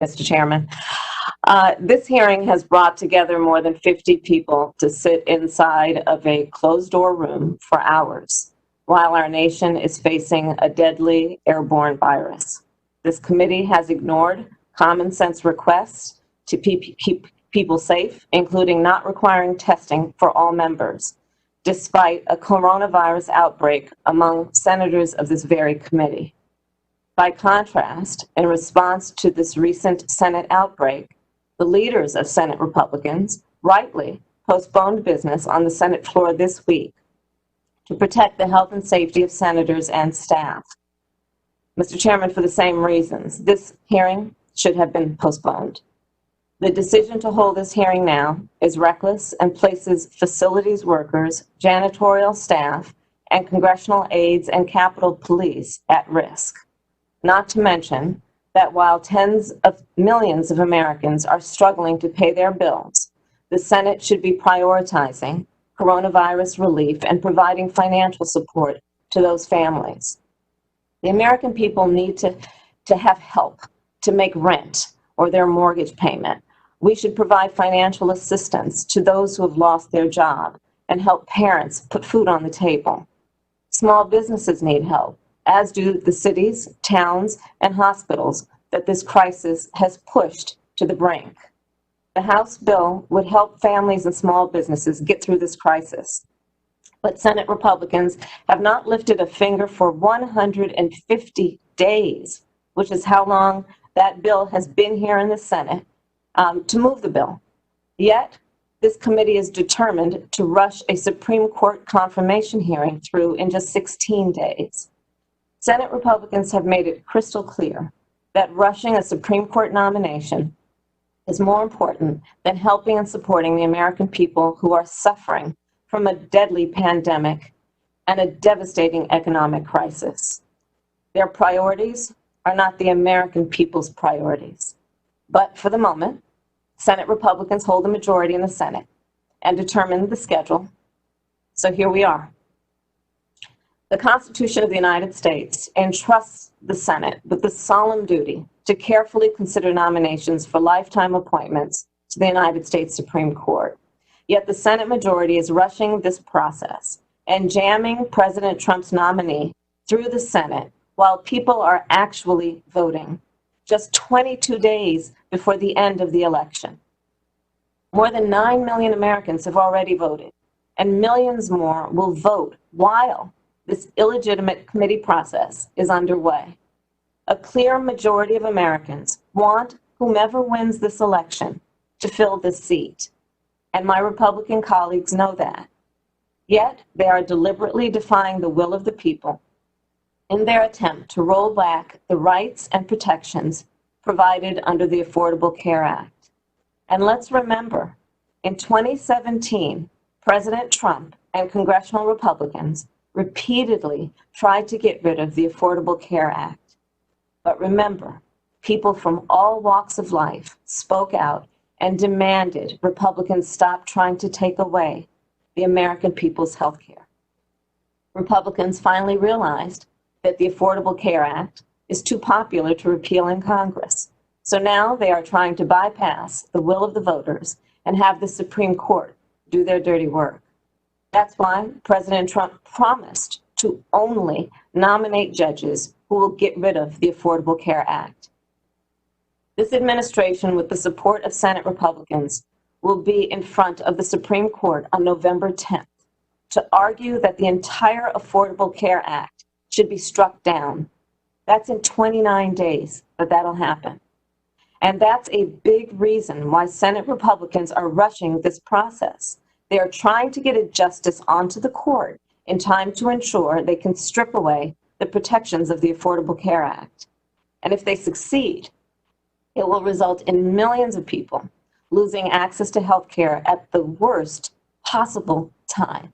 Mr. Chairman. This hearing has brought together more than 50 people to sit inside of a closed-door room for hours while our nation is facing a deadly airborne virus. This committee has ignored common sense requests to keep people safe, including not requiring testing for all members, despite a coronavirus outbreak among senators of this very committee. By contrast, in response to this recent Senate outbreak, the leaders of Senate Republicans rightly postponed business on the Senate floor this week to protect the health and safety of senators and staff. Mr. Chairman, for the same reasons, this hearing should have been postponed. The decision to hold this hearing now is reckless and places facilities workers, janitorial staff, and congressional aides and Capitol Police at risk. Not to mention that while tens of millions of Americans are struggling to pay their bills, the Senate should be prioritizing coronavirus relief and providing financial support to those families. The American people need to have help to make rent or their mortgage payment. We should provide financial assistance to those who have lost their job and help parents put food on the table. Small businesses need help, as do the cities, towns, and hospitals that this crisis has pushed to the brink. The House bill would help families and small businesses get through this crisis. But Senate Republicans have not lifted a finger for 150 days, which is how long that bill has been here in the Senate, to move the bill. Yet, this committee is determined to rush a Supreme Court confirmation hearing through in just 16 days. Senate Republicans have made it crystal clear that rushing a Supreme Court nomination is more important than helping and supporting the American people who are suffering from a deadly pandemic and a devastating economic crisis. Their priorities are not the American people's priorities. But for the moment, Senate Republicans hold a majority in the Senate and determine the schedule. So here we are. The Constitution of the United States entrusts the Senate with the solemn duty to carefully consider nominations for lifetime appointments to the United States Supreme Court. Yet the Senate majority is rushing this process and jamming President Trump's nominee through the Senate while people are actually voting, just 22 days before the end of the election. More than 9 million Americans have already voted, and millions more will vote while this illegitimate committee process is underway. A clear majority of Americans want whomever wins this election to fill this seat, and my Republican colleagues know that. Yet they are deliberately defying the will of the people in their attempt to roll back the rights and protections provided under the Affordable Care Act. And let's remember, in 2017, President Trump and congressional Republicans repeatedly tried to get rid of the Affordable Care Act. But remember, people from all walks of life spoke out and demanded Republicans stop trying to take away the American people's health care. Republicans finally realized that the Affordable Care Act is too popular to repeal in Congress. So now they are trying to bypass the will of the voters and have the Supreme Court do their dirty work. That's why President Trump promised to only nominate judges who will get rid of the Affordable Care Act. This administration, with the support of Senate Republicans, will be in front of the Supreme Court on November 10th to argue that the entire Affordable Care Act should be struck down. That's in 29 days that'll happen. And that's a big reason why Senate Republicans are rushing this process. They are trying to get a justice onto the court in time to ensure they can strip away the protections of the Affordable Care Act. And if they succeed, it will result in millions of people losing access to health care at the worst possible time,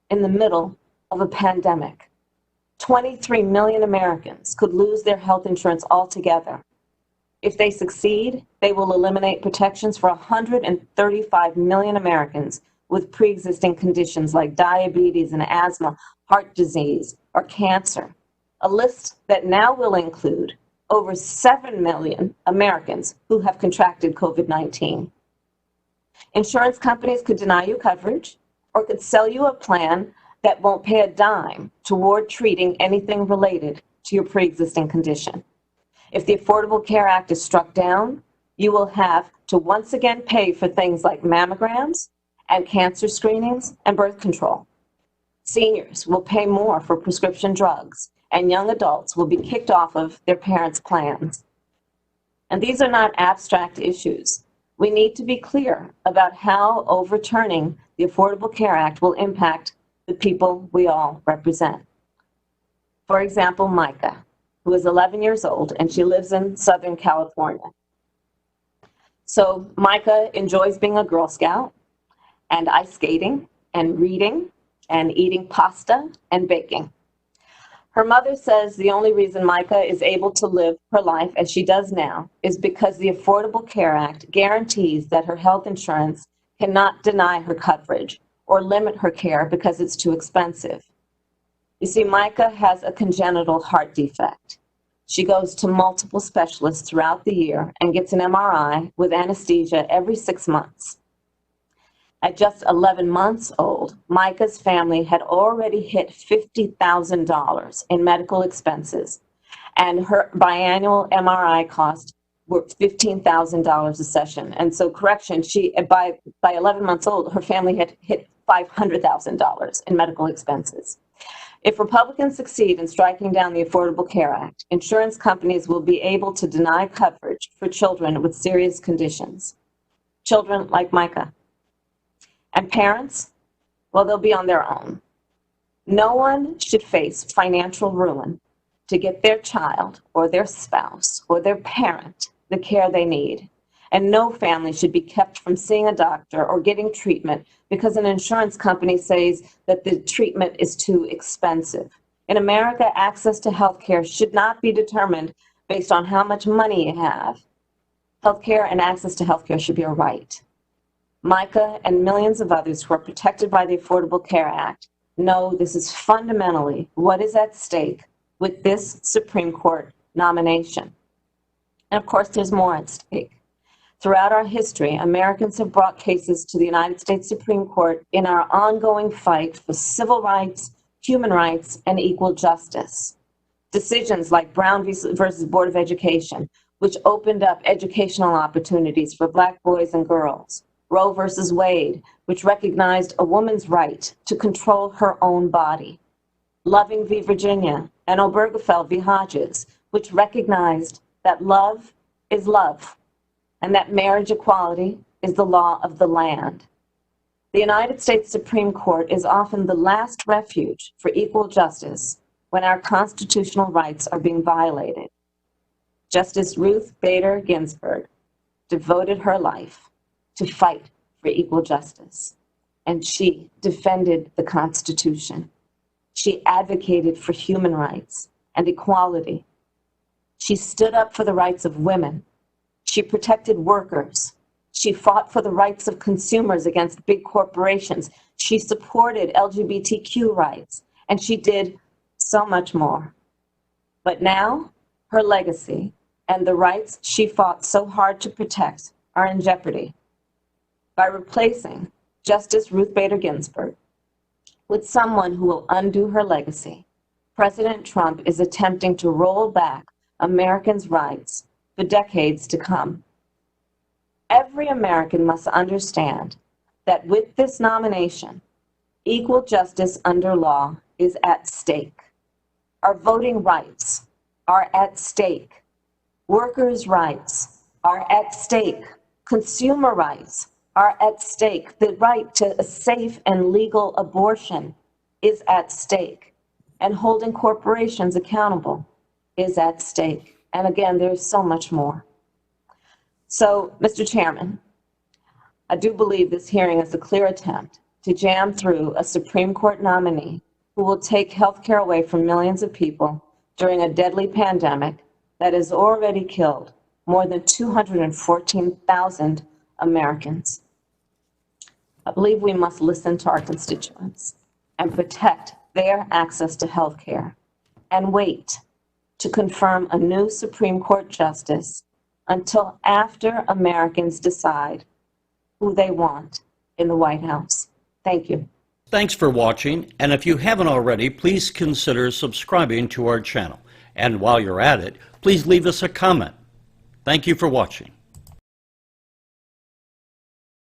in the middle of a pandemic. 23 million Americans could lose their health insurance altogether. If they succeed, they will eliminate protections for 135 million Americans with pre-existing conditions like diabetes and asthma, heart disease, or cancer. A list that now will include over 7 million Americans who have contracted COVID-19. Insurance companies could deny you coverage or could sell you a plan that won't pay a dime toward treating anything related to your pre-existing condition. If the Affordable Care Act is struck down, you will have to once again pay for things like mammograms and cancer screenings and birth control. Seniors will pay more for prescription drugs, and young adults will be kicked off of their parents' plans. And these are not abstract issues. We need to be clear about how overturning the Affordable Care Act will impact the people we all represent. For example, Micah, who is 11 years old, and she lives in Southern California. So Micah enjoys being a Girl Scout and ice skating and reading and eating pasta and baking. Her mother says the only reason Micah is able to live her life as she does now is because the Affordable Care Act guarantees that her health insurance cannot deny her coverage or limit her care because it's too expensive. You see, Micah has a congenital heart defect. She goes to multiple specialists throughout the year and gets an MRI with anesthesia every 6 months. At just 11 months old, Micah's family had already hit $50,000 in medical expenses, and her biannual MRI costs were $15,000 a session. And so, correction, by 11 months old, her family had hit $500,000 in medical expenses. If Republicans succeed in striking down the Affordable Care Act, insurance companies will be able to deny coverage for children with serious conditions, children like Micah. And parents, well, they'll be on their own. No one should face financial ruin to get their child or their spouse or their parent the care they need. And no family should be kept from seeing a doctor or getting treatment because an insurance company says that the treatment is too expensive. In America, access to health care should not be determined based on how much money you have. Health care and access to health care should be a right. Micah and millions of others who are protected by the Affordable Care Act know this is fundamentally what is at stake with this Supreme Court nomination. And of course, there's more at stake. Throughout our history, Americans have brought cases to the United States Supreme Court in our ongoing fight for civil rights, human rights, and equal justice. Decisions like Brown versus Board of Education, which opened up educational opportunities for Black boys and girls. Roe versus Wade, which recognized a woman's right to control her own body. Loving v. Virginia, and Obergefell v. Hodges, which recognized that love is love, and that marriage equality is the law of the land. The United States Supreme Court is often the last refuge for equal justice when our constitutional rights are being violated. Justice Ruth Bader Ginsburg devoted her life to fight for equal justice, and she defended the Constitution. She advocated for human rights and equality. She stood up for the rights of women. She protected workers. She fought for the rights of consumers against big corporations. She supported LGBTQ rights, and she did so much more. But now, her legacy and the rights she fought so hard to protect are in jeopardy. By replacing Justice Ruth Bader Ginsburg with someone who will undo her legacy, President Trump is attempting to roll back Americans' rights for decades to come. Every American must understand that with this nomination, equal justice under law is at stake. Our voting rights are at stake. Workers' rights are at stake. Consumer rights are at stake. The right to a safe and legal abortion is at stake. And holding corporations accountable is at stake. And again, there's so much more. So, Mr. Chairman, I do believe this hearing is a clear attempt to jam through a Supreme Court nominee who will take health care away from millions of people during a deadly pandemic that has already killed more than 214,000 Americans. I believe we must listen to our constituents and protect their access to health care and wait to confirm a new Supreme Court justice until after Americans decide who they want in the White House. Thank you. Thanks for watching, and if you haven't already, please consider subscribing to our channel. And while you're at it, please leave us a comment. Thank you for watching.